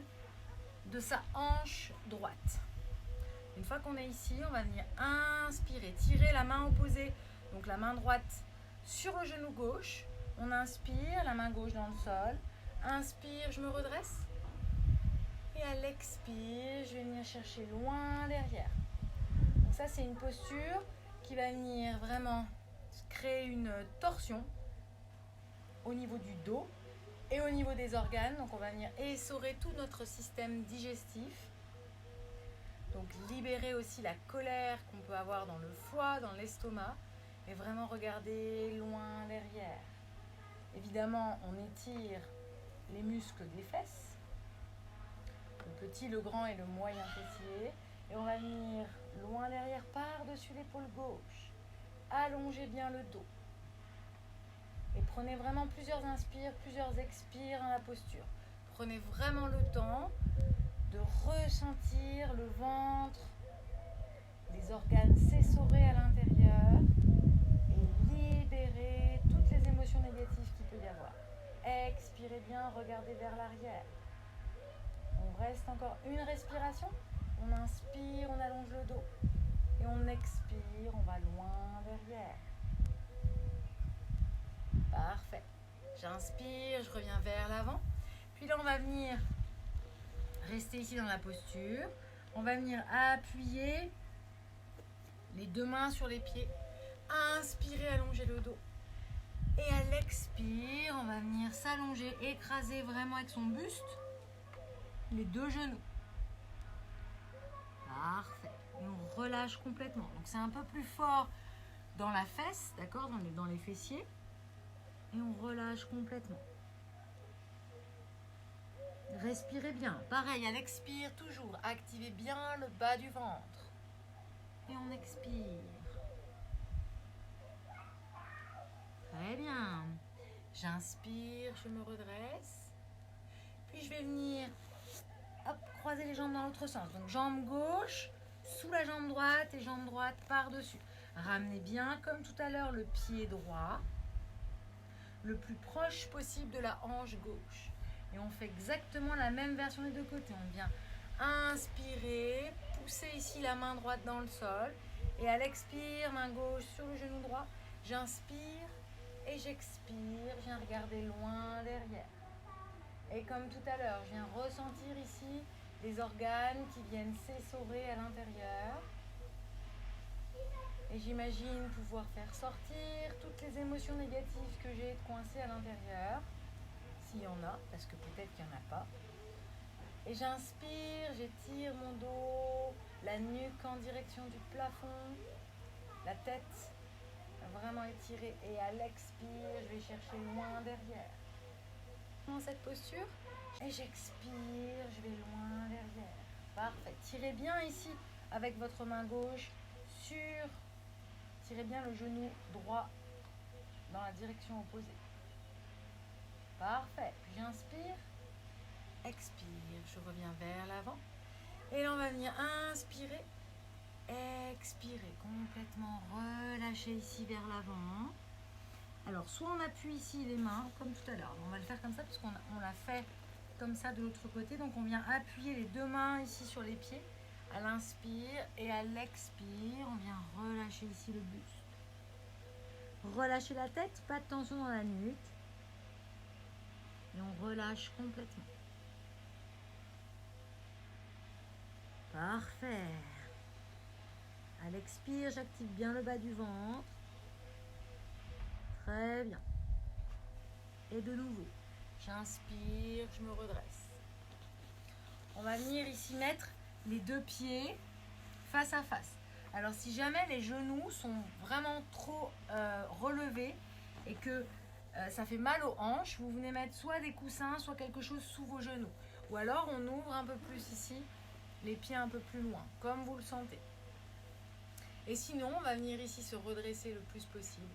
de sa hanche droite. Une fois qu'on est ici, on va venir inspirer, tirer la main opposée, donc la main droite sur le genou gauche. On inspire, la main gauche dans le sol. Inspire, je me redresse. Et à l'expire, je vais venir chercher loin derrière. Donc ça, c'est une posture qui va venir vraiment créer une torsion au niveau du dos et au niveau des organes. Donc on va venir essorer tout notre système digestif. Donc libérer aussi la colère qu'on peut avoir dans le foie, dans l'estomac. Et vraiment regarder loin derrière. Évidemment, on étire les muscles des fesses. Le petit, le grand et le moyen fessier. Et on va venir loin derrière, par-dessus l'épaule gauche. Allongez bien le dos. Et prenez vraiment plusieurs inspires, plusieurs expires dans la posture. Prenez vraiment le temps de ressentir le ventre, les organes s'essorer à l'intérieur et libérer toutes les émotions négatives qu'il peut y avoir. Expirez bien, regardez vers l'arrière. On reste encore une respiration. On inspire, on allonge le dos. Et on expire, on va loin derrière. Parfait. J'inspire, je reviens vers l'avant. Puis là, on va venir rester ici dans la posture. On va venir appuyer les deux mains sur les pieds. Inspirez, allongez le dos. Et à l'expire, on va venir s'allonger, écraser vraiment avec son buste les deux genoux. Parfait. Et on relâche complètement. Donc c'est un peu plus fort dans la fesse, d'accord, dans les fessiers. Et on relâche complètement. Respirez bien. Pareil, à l'expire, toujours. Activez bien le bas du ventre. Et on expire. Très bien. J'inspire, je me redresse. Puis je vais venir croiser les jambes dans l'autre sens. Donc jambe gauche sous la jambe droite et jambe droite par-dessus. Ramenez bien, comme tout à l'heure, le pied droit le plus proche possible de la hanche gauche. Et on fait exactement la même version des deux côtés. On vient inspirer, pousser ici la main droite dans le sol. Et à l'expire, main gauche sur le genou droit. J'inspire et j'expire. Je viens regarder loin derrière. Et comme tout à l'heure, je viens ressentir ici les organes qui viennent s'essorer à l'intérieur. Et j'imagine pouvoir faire sortir toutes les émotions négatives que j'ai coincées à l'intérieur. S'il y en a, parce que peut-être qu'il n'y en a pas. Et j'inspire, j'étire mon dos, la nuque en direction du plafond, la tête vraiment étirée. Et à l'expire, je vais chercher loin derrière. Dans cette posture, et j'expire, je vais loin derrière. Parfait. Tirez bien ici avec votre main gauche sur. Tirez bien le genou droit dans la direction opposée. Parfait. Puis j'inspire, expire, je reviens vers l'avant. Et là, on va venir inspirer, expirer, complètement relâcher ici vers l'avant. Alors, soit on appuie ici les mains, comme tout à l'heure. On va le faire comme ça, parce qu'on l'a fait comme ça de l'autre côté. Donc, on vient appuyer les deux mains ici sur les pieds à l'inspire. Et à l'expire, on vient relâcher ici le buste. Relâchez la tête, pas de tension dans la nuque. Et on relâche complètement. Parfait. À l'expire, j'active bien le bas du ventre. Très bien. Et de nouveau, j'inspire, je me redresse. On va venir ici mettre les deux pieds face à face. Alors si jamais les genoux sont vraiment trop relevés et que ça fait mal aux hanches, vous venez mettre soit des coussins, soit quelque chose sous vos genoux. Ou alors on ouvre un peu plus ici, les pieds un peu plus loin, comme vous le sentez. Et sinon, on va venir ici se redresser le plus possible.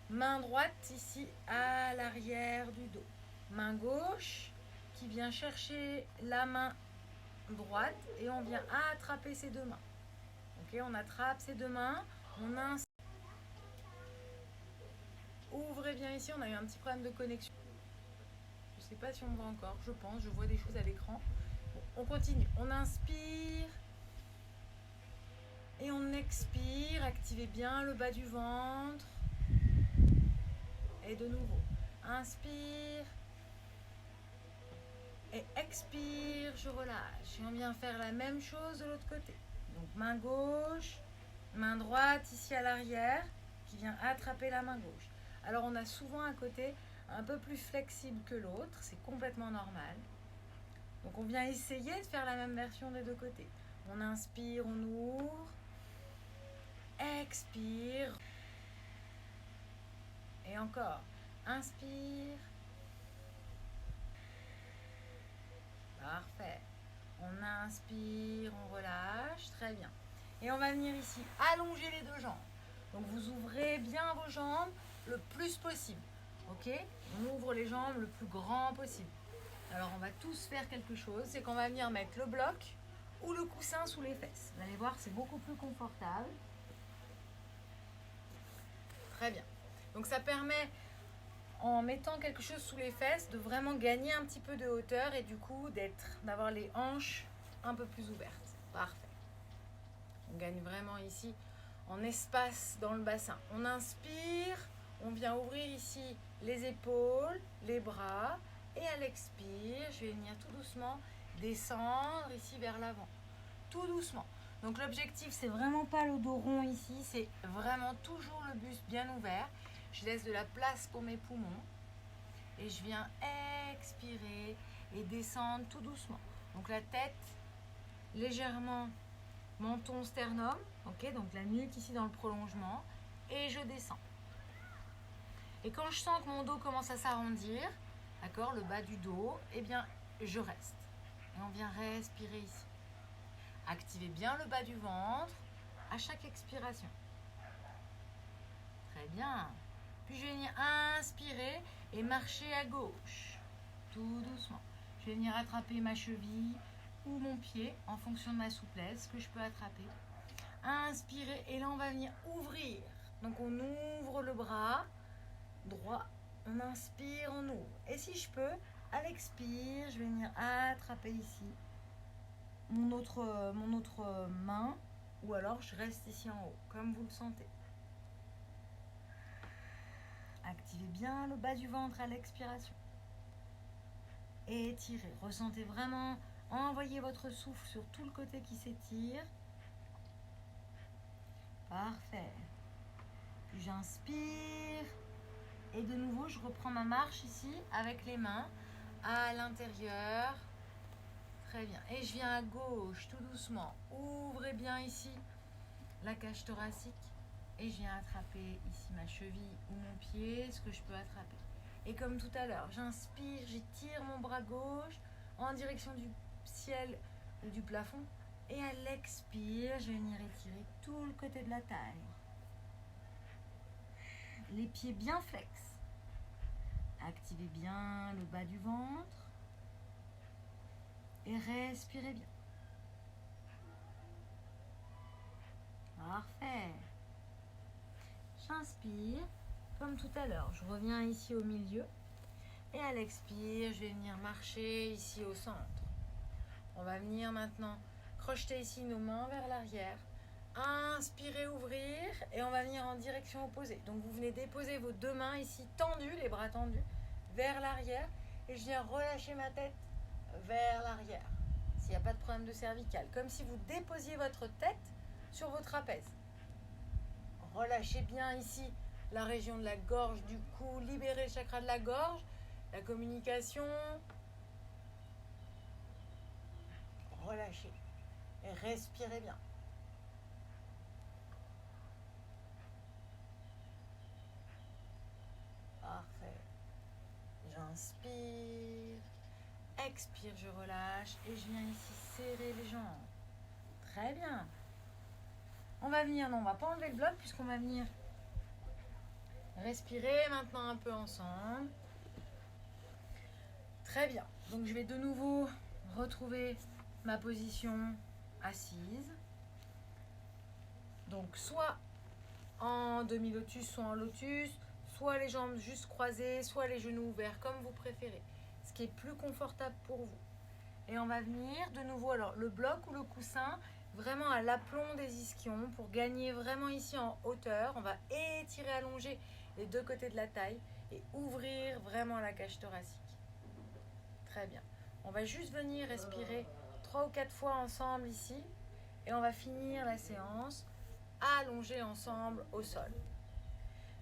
Main droite ici à l'arrière du dos. Main gauche qui vient chercher la main droite et on vient attraper ses deux mains. Ok, on attrape ses deux mains, on inspire. Ouvrez bien ici, on a eu un petit problème de connexion. Je ne sais pas si on me voit encore, je pense, je vois des choses à l'écran. Bon, on continue, on inspire et on expire, activez bien le bas du ventre. Et de nouveau, inspire et expire, je relâche. Et on vient faire la même chose de l'autre côté. Donc main gauche, main droite ici à l'arrière qui vient attraper la main gauche. Alors on a souvent un côté un peu plus flexible que l'autre, c'est complètement normal. Donc on vient essayer de faire la même version des deux côtés. On inspire, on ouvre, expire. Et encore, inspire. Parfait. On inspire, on relâche, très bien. Et on va venir ici, allonger les deux jambes. Donc vous ouvrez bien vos jambes le plus possible. Ok? On ouvre les jambes le plus grand possible. Alors on va tous faire quelque chose, c'est qu'on va venir mettre le bloc ou le coussin sous les fesses. Vous allez voir, c'est beaucoup plus confortable. Très bien. Donc ça permet, en mettant quelque chose sous les fesses, de vraiment gagner un petit peu de hauteur et du coup d'avoir les hanches un peu plus ouvertes. Parfait. On gagne vraiment ici en espace dans le bassin. On inspire, on vient ouvrir ici les épaules, les bras. Et à l'expire, je vais venir tout doucement descendre ici vers l'avant. Tout doucement. Donc l'objectif, c'est vraiment pas le dos rond ici, c'est vraiment toujours le buste bien ouvert. Je laisse de la place pour mes poumons. Et je viens expirer et descendre tout doucement. Donc la tête légèrement menton sternum, ok, donc la nuque ici dans le prolongement, et je descends. Et quand je sens que mon dos commence à s'arrondir, d'accord, le bas du dos, eh bien je reste. Et on vient respirer ici. Activez bien le bas du ventre à chaque expiration. Très bien. Puis je vais venir inspirer et marcher à gauche, tout doucement. Je vais venir attraper ma cheville ou mon pied en fonction de ma souplesse que je peux attraper. Inspirer et là on va venir ouvrir. Donc on ouvre le bras droit, on inspire, on ouvre. Et si je peux, à l'expire, je vais venir attraper ici mon autre main ou alors je reste ici en haut, comme vous le sentez. Activez bien le bas du ventre à l'expiration. Et étirez. Ressentez vraiment, envoyez votre souffle sur tout le côté qui s'étire. Parfait. Puis j'inspire. Et de nouveau, je reprends ma marche ici avec les mains à l'intérieur. Très bien. Et je viens à gauche, tout doucement. Ouvrez bien ici la cage thoracique. Et je viens attraper ici ma cheville ou mon pied, ce que je peux attraper. Et comme tout à l'heure, j'inspire, j'étire mon bras gauche en direction du ciel ou du plafond. Et à l'expire, je vais venir étirer tout le côté de la taille. Les pieds bien flex. Activez bien le bas du ventre. Et respirez bien. Parfait. J'inspire, comme tout à l'heure. Je reviens ici au milieu. Et à l'expire, je vais venir marcher ici au centre. On va venir maintenant crocheter ici nos mains vers l'arrière. Inspirez, ouvrir. Et on va venir en direction opposée. Donc vous venez déposer vos deux mains ici tendues, les bras tendus, vers l'arrière. Et je viens relâcher ma tête vers l'arrière. S'il n'y a pas de problème de cervicale. Comme si vous déposiez votre tête sur vos trapèzes. Relâchez bien ici la région de la gorge, du cou, libérez le chakra de la gorge, la communication. Relâchez et respirez bien. Parfait. J'inspire, expire, je relâche et je viens ici serrer les jambes. Très bien. On va venir, non, on va pas enlever le bloc puisqu'on va venir respirer maintenant un peu ensemble. Très bien. Donc je vais de nouveau retrouver ma position assise. Donc soit en demi-lotus, soit en lotus, soit les jambes juste croisées, soit les genoux ouverts, comme vous préférez. Ce qui est plus confortable pour vous. Et on va venir de nouveau, alors le bloc ou le coussin, vraiment à l'aplomb des ischions pour gagner vraiment ici en hauteur. On va étirer, allonger les deux côtés de la taille et ouvrir vraiment la cage thoracique. Très bien. On va juste venir respirer 3 ou 4 fois ensemble ici et on va finir la séance allongés ensemble au sol.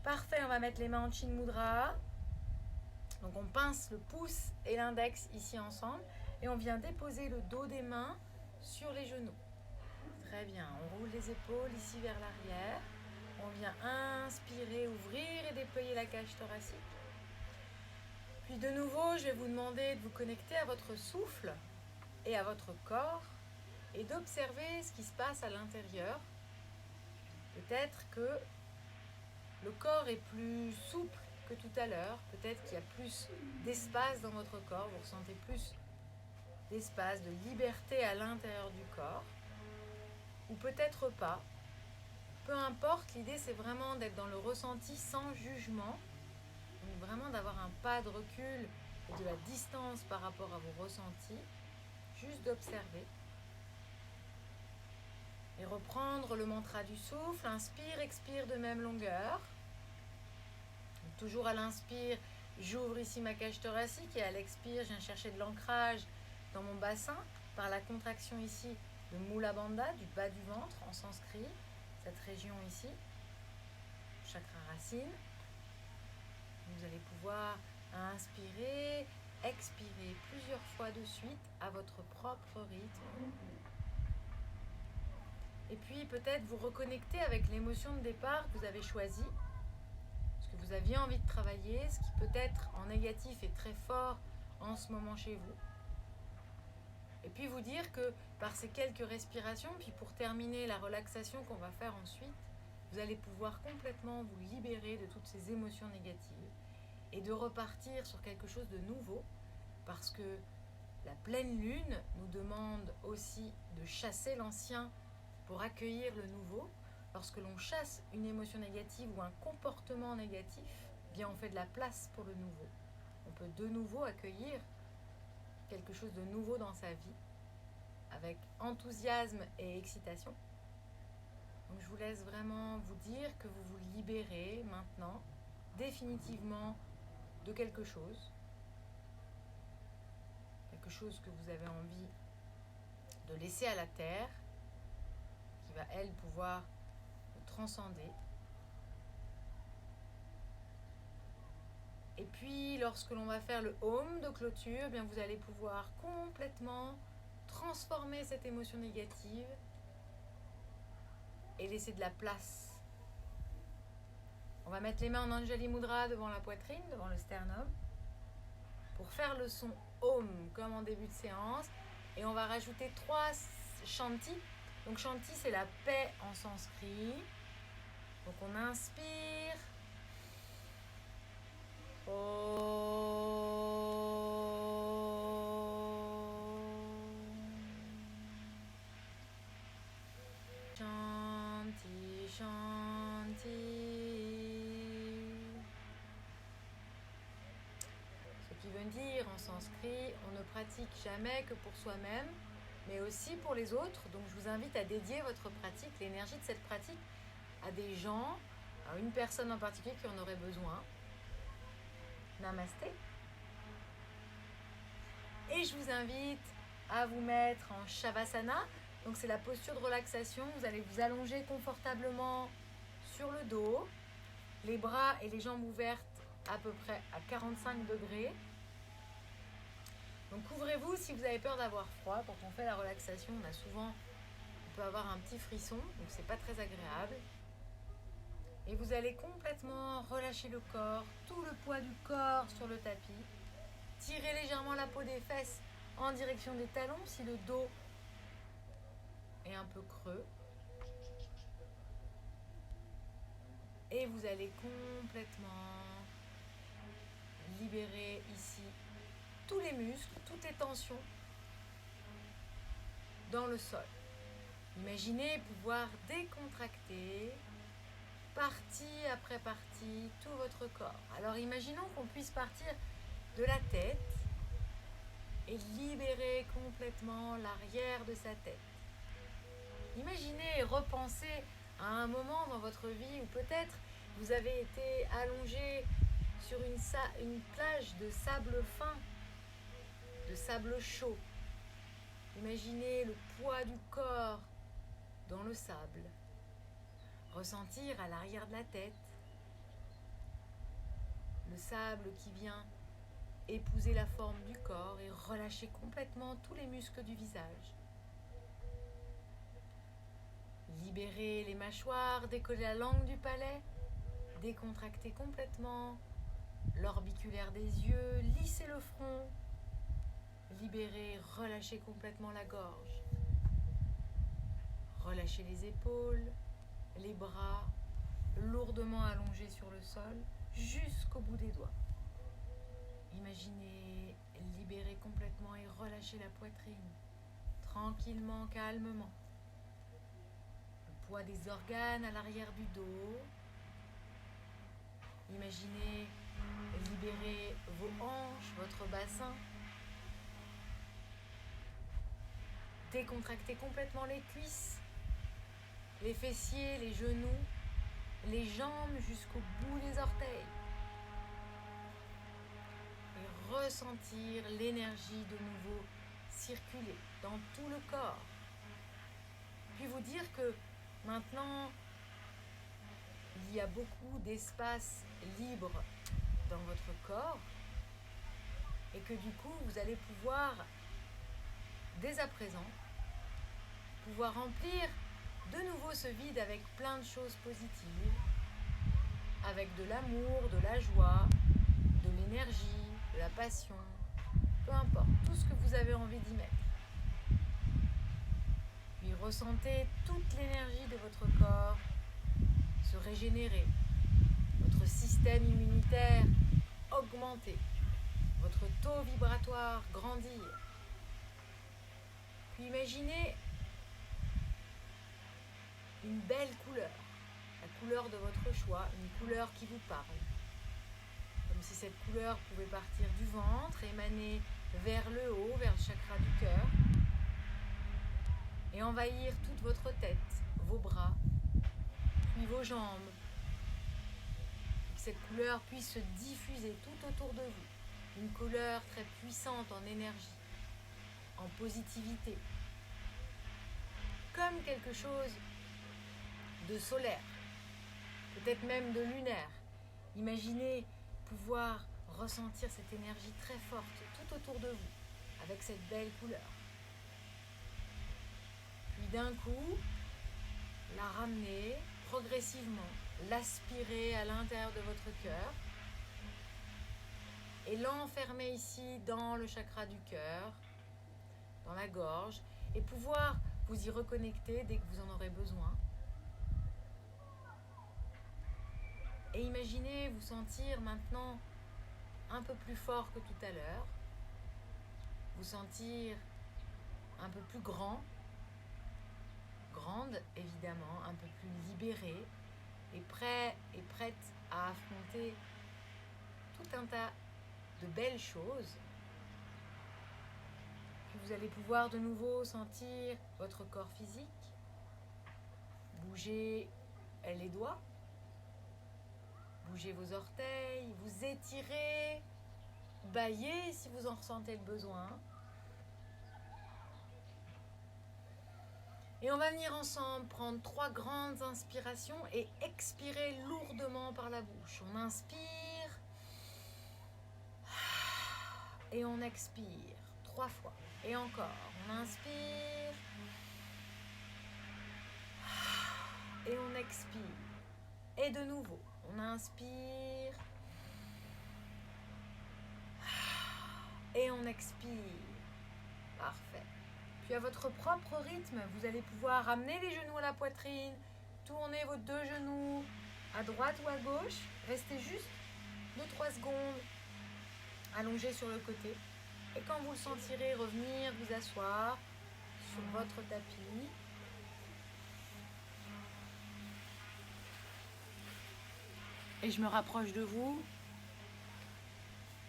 Parfait, on va mettre les mains en Chin Mudra. Donc on pince le pouce et l'index ici ensemble et on vient déposer le dos des mains sur les genoux. Très bien, on roule les épaules ici vers l'arrière. On vient inspirer, ouvrir et déployer la cage thoracique. Puis de nouveau, je vais vous demander de vous connecter à votre souffle et à votre corps et d'observer ce qui se passe à l'intérieur. Peut-être que le corps est plus souple que tout à l'heure. Peut-être qu'il y a plus d'espace dans votre corps. Vous ressentez plus d'espace, de liberté à l'intérieur du corps. Ou peut-être pas. Peu importe, l'idée c'est vraiment d'être dans le ressenti sans jugement. Donc vraiment d'avoir un pas de recul et de la distance par rapport à vos ressentis. Juste d'observer. Et reprendre le mantra du souffle. Inspire, expire de même longueur. Donc, toujours à l'inspire, j'ouvre ici ma cage thoracique et à l'expire, je viens chercher de l'ancrage dans mon bassin par la contraction ici de Mula Bandha, du bas du ventre en sanskrit, cette région ici, chakra racine. Vous allez pouvoir inspirer, expirer plusieurs fois de suite à votre propre rythme. Et puis peut-être vous reconnecter avec l'émotion de départ que vous avez choisie, ce que vous aviez envie de travailler, ce qui peut-être en négatif est très fort en ce moment chez vous. Et puis vous dire que par ces quelques respirations, puis pour terminer la relaxation qu'on va faire ensuite, vous allez pouvoir complètement vous libérer de toutes ces émotions négatives et de repartir sur quelque chose de nouveau, parce que la pleine lune nous demande aussi de chasser l'ancien pour accueillir le nouveau. Lorsque l'on chasse une émotion négative ou un comportement négatif, bien on fait de la place pour le nouveau. On peut de nouveau accueillir quelque chose de nouveau dans sa vie, avec enthousiasme et excitation. Donc je vous laisse vraiment vous dire que vous vous libérez maintenant, définitivement, de quelque chose que vous avez envie de laisser à la terre, qui va, elle, pouvoir le transcender. Et puis, lorsque l'on va faire le Om de clôture, eh bien, vous allez pouvoir complètement transformer cette émotion négative et laisser de la place. On va mettre les mains en Anjali Mudra devant la poitrine, devant le sternum, pour faire le son Om comme en début de séance. Et on va rajouter 3 Shanti. Donc Shanti, c'est la paix en sanskrit. Donc on inspire. Shanti, Shanti. Ce qui veut dire en sanskrit, on ne pratique jamais que pour soi-même, mais aussi pour les autres. Donc je vous invite à dédier votre pratique, l'énergie de cette pratique, à des gens, à une personne en particulier qui en aurait besoin. Namasté. Et je vous invite à vous mettre en Shavasana. Donc c'est la posture de relaxation. Vous allez vous allonger confortablement sur le dos, les bras et les jambes ouvertes à peu près à 45 degrés. Donc couvrez-vous si vous avez peur d'avoir froid. Quand on fait la relaxation, on peut avoir un petit frisson, donc c'est pas très agréable. Et vous allez complètement relâcher le corps, tout le poids du corps sur le tapis. Tirez légèrement la peau des fesses en direction des talons si le dos est un peu creux. Et vous allez complètement libérer ici tous les muscles, toutes les tensions dans le sol. Imaginez pouvoir décontracter partie après partie tout votre corps. Alors imaginons qu'on puisse partir de la tête et libérer complètement l'arrière de sa tête. Imaginez et repensez à un moment dans votre vie où peut-être vous avez été allongé sur une plage de sable fin, de sable chaud. Imaginez le poids du corps dans le sable. Ressentir à l'arrière de la tête le sable qui vient épouser la forme du corps et relâcher complètement tous les muscles du visage. Libérer les mâchoires, décoller la langue du palais, décontracter complètement l'orbiculaire des yeux, lisser le front, libérer, relâcher complètement la gorge. Relâchez les épaules, les bras lourdement allongés sur le sol jusqu'au bout des doigts. Imaginez libérer complètement et relâcher la poitrine, tranquillement, calmement. Le poids des organes à l'arrière du dos. Imaginez libérer vos hanches, votre bassin. Décontractez complètement les cuisses les fessiers, les genoux, les jambes jusqu'au bout des orteils. Et ressentir l'énergie de nouveau circuler dans tout le corps. Puis vous dire que maintenant, il y a beaucoup d'espace libre dans votre corps et que du coup, vous allez pouvoir, dès à présent, pouvoir remplir de nouveau ce vide avec plein de choses positives, avec de l'amour, de la joie, de l'énergie, de la passion, peu importe, tout ce que vous avez envie d'y mettre. Puis ressentez toute l'énergie de votre corps se régénérer, votre système immunitaire augmenter, votre taux vibratoire grandir. Puis imaginez une belle couleur, la couleur de votre choix, une couleur qui vous parle. Comme si cette couleur pouvait partir du ventre, émaner vers le haut, vers le chakra du cœur, et envahir toute votre tête, vos bras, puis vos jambes. Et que cette couleur puisse se diffuser tout autour de vous. Une couleur très puissante en énergie, en positivité. Comme quelque chose de solaire, peut-être même de lunaire. Imaginez pouvoir ressentir cette énergie très forte tout autour de vous, avec cette belle couleur. Puis d'un coup, la ramener progressivement, l'aspirer à l'intérieur de votre cœur et l'enfermer ici dans le chakra du cœur, dans la gorge, et pouvoir vous y reconnecter dès que vous en aurez besoin. Et imaginez vous sentir maintenant un peu plus fort que tout à l'heure, vous sentir un peu plus grande évidemment, un peu plus libérée et prêt et prête à affronter tout un tas de belles choses. Puis vous allez pouvoir de nouveau sentir votre corps physique, bouger les doigts, bougez vos orteils, vous étirez, bâillez si vous en ressentez le besoin. Et on va venir ensemble prendre 3 grandes inspirations et expirer lourdement par la bouche. On inspire et on expire 3 fois. Et encore, on inspire et on expire. Et de nouveau, on inspire et on expire. Parfait. Puis à votre propre rythme, vous allez pouvoir ramener les genoux à la poitrine, tourner vos 2 genoux à droite ou à gauche, restez juste 2-3 secondes allongés sur le côté. Et quand vous le sentirez, revenir vous asseoir sur votre tapis. Et je me rapproche de vous.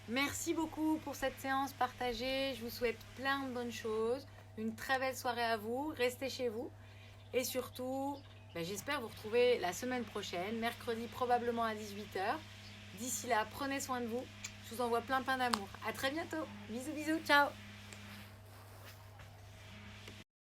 Merci beaucoup pour cette séance partagée. Je vous souhaite plein de bonnes choses. Une très belle soirée à vous. Restez chez vous. Et surtout, j'espère vous retrouver la semaine prochaine, mercredi probablement à 18h. D'ici là, prenez soin de vous. Je vous envoie plein d'amour. À très bientôt. Bisous, bisous. Ciao.